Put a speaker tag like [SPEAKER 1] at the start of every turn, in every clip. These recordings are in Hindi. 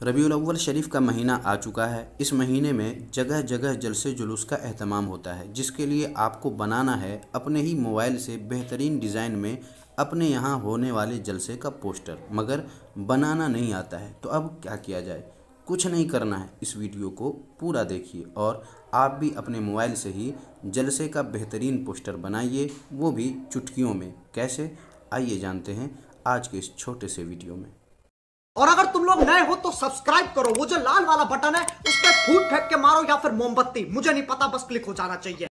[SPEAKER 1] रबीउल अव्वल शरीफ का महीना आ चुका है। इस महीने में जगह जगह जलसे जुलूस का एहतमाम होता है, जिसके लिए आपको बनाना है अपने ही मोबाइल से बेहतरीन डिज़ाइन में अपने यहाँ होने वाले जलसे का पोस्टर। मगर बनाना नहीं आता है तो अब क्या किया जाए? कुछ नहीं करना है, इस वीडियो को पूरा देखिए और आप भी अपने मोबाइल से ही जलसे का बेहतरीन पोस्टर बनाइए, वो भी चुटकियों में। कैसे? आइए जानते हैं आज के इस छोटे से वीडियो में।
[SPEAKER 2] और अगर तुम लोग नए हो तो सब्सक्राइब करो, वो जो लाल वाला बटन है उस पर फूट फेंक के मारो या फिर मोमबत्ती, मुझे नहीं पता, बस क्लिक हो जाना चाहिए।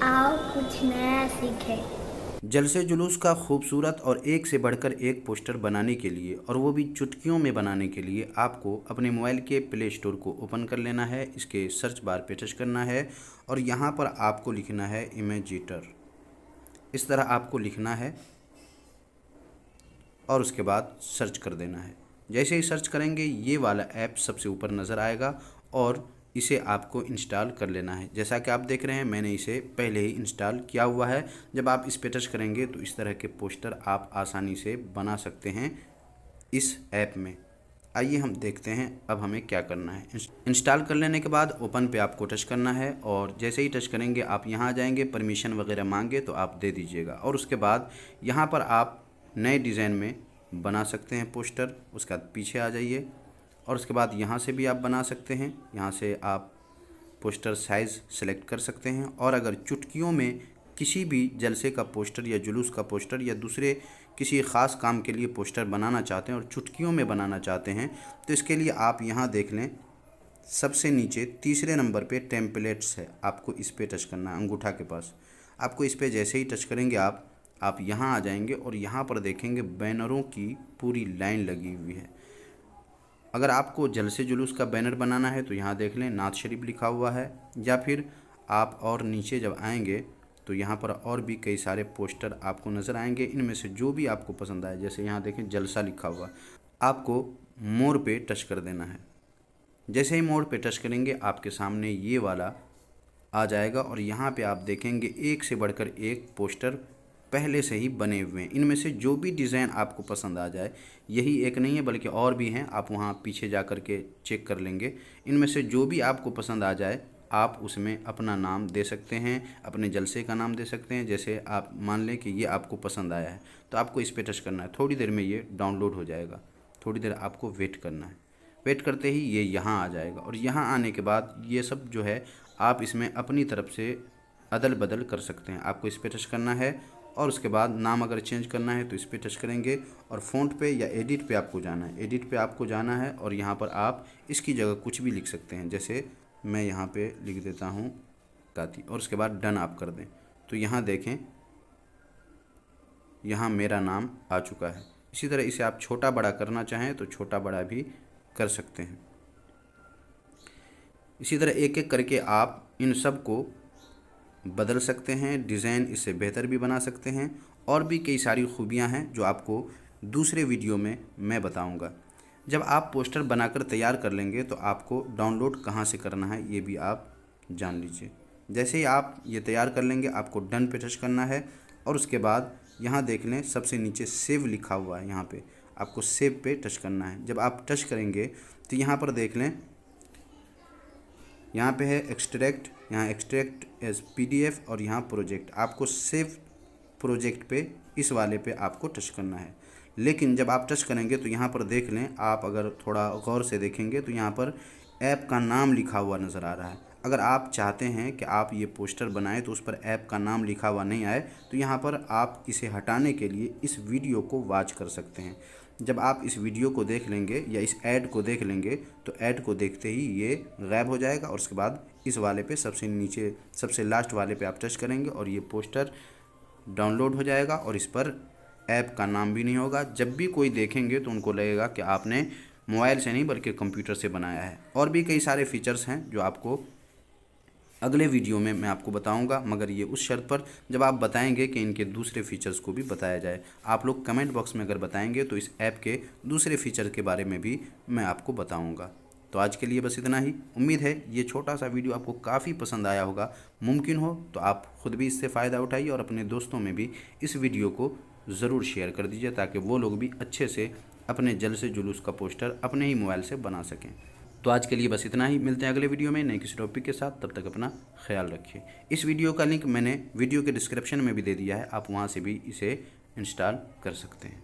[SPEAKER 3] आओ कुछ नया सीखे।
[SPEAKER 1] जलसे जुलूस का खूबसूरत और एक से बढ़कर एक पोस्टर बनाने के लिए, और वो भी चुटकियों में बनाने के लिए, आपको अपने मोबाइल के प्ले स्टोर को ओपन कर लेना है। इसके सर्च बार पे टच करना है और यहाँ पर आपको लिखना है इमेजिटर। इस तरह आपको लिखना है और उसके बाद सर्च कर देना है। जैसे ही सर्च करेंगे ये वाला ऐप सबसे ऊपर नज़र आएगा और इसे आपको इंस्टॉल कर लेना है। जैसा कि आप देख रहे हैं मैंने इसे पहले ही इंस्टॉल किया हुआ है। जब आप इस पे टच करेंगे तो इस तरह के पोस्टर आप आसानी से बना सकते हैं इस ऐप में। आइए हम देखते हैं अब हमें क्या करना है। इंस्टॉल कर लेने के बाद ओपन पे आपको टच करना है और जैसे ही टच करेंगे आप यहाँ आ जाएंगे। परमिशन वगैरह मांगे तो आप दे दीजिएगा और उसके बाद यहाँ पर आप नए डिज़ाइन में बना सकते हैं पोस्टर। उसके बाद पीछे आ जाइए और उसके बाद यहाँ से भी आप बना सकते हैं। यहाँ से आप पोस्टर साइज़ सेलेक्ट कर सकते हैं। और अगर चुटकियों में किसी भी जलसे का पोस्टर या जुलूस का पोस्टर या दूसरे किसी ख़ास काम के लिए पोस्टर बनाना चाहते हैं और चुटकियों में बनाना चाहते हैं तो इसके लिए आप यहाँ देख लें, सबसे नीचे तीसरे नंबर पे टेम्पलेट्स है, आपको इस पर टच करना है अंगूठा के पास। आपको इस पर जैसे ही टच करेंगे आप यहाँ आ जाएंगे और यहाँ पर देखेंगे बैनरों की पूरी लाइन लगी हुई है। अगर आपको जलसे जुलूस का बैनर बनाना है तो यहाँ देख लें नाथ शरीफ लिखा हुआ है, या फिर आप और नीचे जब आएंगे तो यहाँ पर और भी कई सारे पोस्टर आपको नज़र आएंगे। इनमें से जो भी आपको पसंद आए, जैसे यहाँ देखें जलसा लिखा हुआ, आपको मोर पे टच कर देना है। जैसे ही मोर पे टच करेंगे आपके सामने ये वाला आ जाएगा और यहाँ पे आप देखेंगे एक से बढ़कर एक पोस्टर पहले से ही बने हुए हैं। इनमें से जो भी डिज़ाइन आपको पसंद आ जाए, यही एक नहीं है बल्कि और भी हैं, आप वहाँ पीछे जा कर के चेक कर लेंगे। इनमें से जो भी आपको पसंद आ जाए आप उसमें अपना नाम दे सकते हैं, अपने जलसे का नाम दे सकते हैं। जैसे आप मान लें कि ये आपको पसंद आया है तो आपको इस पर टच करना है। थोड़ी देर में ये डाउनलोड हो जाएगा, थोड़ी देर आपको वेट करना है। वेट करते ही ये यहाँ आ जाएगा और यहाँ आने के बाद ये सब जो है आप इसमें अपनी तरफ से अदल बदल कर सकते हैं। आपको इस पर टच करना है और उसके बाद नाम अगर चेंज करना है तो इस पर टच करेंगे और फ़ॉन्ट पे या एडिट पे आपको जाना है। एडिट पे आपको जाना है और यहाँ पर आप इसकी जगह कुछ भी लिख सकते हैं। जैसे मैं यहाँ पे लिख देता हूँ काती और उसके बाद डन आप कर दें तो यहाँ देखें यहाँ मेरा नाम आ चुका है। इसी तरह इसे आप छोटा बड़ा करना चाहें तो छोटा बड़ा भी कर सकते हैं। इसी तरह एक एक करके आप इन सब को बदल सकते हैं, डिज़ाइन इससे बेहतर भी बना सकते हैं। और भी कई सारी खूबियां हैं जो आपको दूसरे वीडियो में मैं बताऊंगा। जब आप पोस्टर बनाकर तैयार कर लेंगे तो आपको डाउनलोड कहां से करना है ये भी आप जान लीजिए। जैसे ही आप ये तैयार कर लेंगे आपको डन पे टच करना है और उसके बाद यहाँ देख लें सबसे नीचे सेव लिखा हुआ है, यहाँ पे आपको सेव पे टच करना है। जब आप टच करेंगे तो यहाँ पर देख लें, यहाँ पे है एक्सट्रैक्ट, यहाँ एक्सट्रैक्ट एज PDF और यहाँ प्रोजेक्ट। आपको सेव प्रोजेक्ट पे इस वाले पे आपको टच करना है। लेकिन जब आप टच करेंगे तो यहाँ पर देख लें, आप अगर थोड़ा गौर से देखेंगे तो यहाँ पर ऐप का नाम लिखा हुआ नज़र आ रहा है। अगर आप चाहते हैं कि आप ये पोस्टर बनाएं तो उस पर ऐप का नाम लिखा हुआ नहीं आए तो यहाँ पर आप इसे हटाने के लिए इस वीडियो को वॉच कर सकते हैं। जब आप इस वीडियो को देख लेंगे या इस ऐड को देख लेंगे तो ऐड को देखते ही ये गायब हो जाएगा और उसके बाद इस वाले पे सबसे नीचे सबसे लास्ट वाले पे आप टच करेंगे और ये पोस्टर डाउनलोड हो जाएगा और इस पर ऐप का नाम भी नहीं होगा। जब भी कोई देखेंगे तो उनको लगेगा कि आपने मोबाइल से नहीं बल्कि कंप्यूटर से बनाया है। और भी कई सारे फीचर्स हैं जो आपको अगले वीडियो में मैं आपको बताऊंगा, मगर ये उस शर्त पर जब आप बताएंगे कि इनके दूसरे फीचर्स को भी बताया जाए। आप लोग कमेंट बॉक्स में अगर बताएंगे तो इस ऐप के दूसरे फीचर के बारे में भी मैं आपको बताऊंगा। तो आज के लिए बस इतना ही। उम्मीद है ये छोटा सा वीडियो आपको काफ़ी पसंद आया होगा। मुमकिन हो तो आप ख़ुद भी इससे फ़ायदा उठाइए और अपने दोस्तों में भी इस वीडियो को ज़रूर शेयर कर दीजिए, ताकि वो लोग भी अच्छे से अपने जल से जुलूस का पोस्टर अपने ही मोबाइल से बना सकें। तो आज के लिए बस इतना ही। मिलते हैं अगले वीडियो में नए किसी टॉपिक के साथ। तब तक अपना ख्याल रखिए। इस वीडियो का लिंक मैंने वीडियो के डिस्क्रिप्शन में भी दे दिया है, आप वहाँ से भी इसे इंस्टॉल कर सकते हैं।